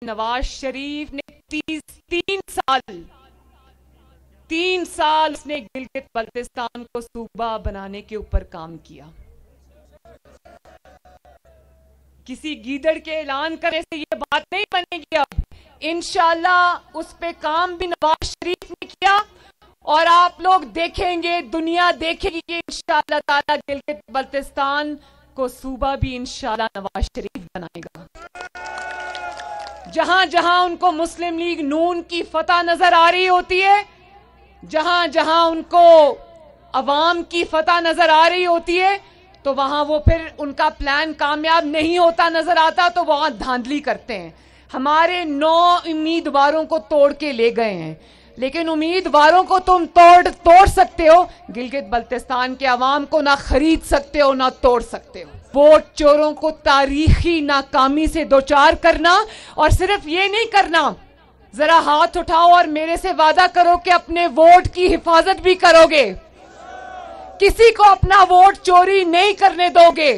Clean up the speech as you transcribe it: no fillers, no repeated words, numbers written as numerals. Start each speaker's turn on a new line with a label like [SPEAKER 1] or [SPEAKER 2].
[SPEAKER 1] نواز شریف نے 3 سال اس نے گلگت بلتستان کو صوبہ بنانے کے اوپر کام کیا. کسی گیدڑ کے اعلان کرنے سے یہ بات نہیں بنے گی. اب انشاءاللہ اس پہ کام بھی نواز شریف نے کیا اور آپ لوگ دیکھیں گے, دنیا دیکھے گی کہ انشاءاللہ تعالی گلگت بلتستان کو صوبہ بھی انشاءاللہ نواز شریف بنائے گا. جہاں جہاں ان کو مسلم لیگ نون کی فتح نظر آ رہی ہوتی ہے, جہاں جہاں ان کو عوام کی فتح نظر آ رہی ہوتی ہے, تو وہاں وہ پھر ان کا پلان کامیاب نہیں ہوتا نظر آتا, تو وہاں دھاندلی کرتے ہیں. ہمارے 9 امیدواروں کو توڑ کے لے گئے ہیں, لیکن امیدواروں کو تم توڑ سکتے ہو, گلگت بلتستان کے عوام کو نہ خرید سکتے ہو نہ توڑ سکتے ہو. ووٹ چوروں کو تاریخی ناکامی سے دوچار کرنا, اور صرف یہ نہیں کرنا, ذرا ہاتھ اٹھاؤ اور میرے سے وعدہ کرو کہ اپنے ووٹ کی حفاظت بھی کرو گے, کسی کو اپنا ووٹ چوری نہیں کرنے دو گے.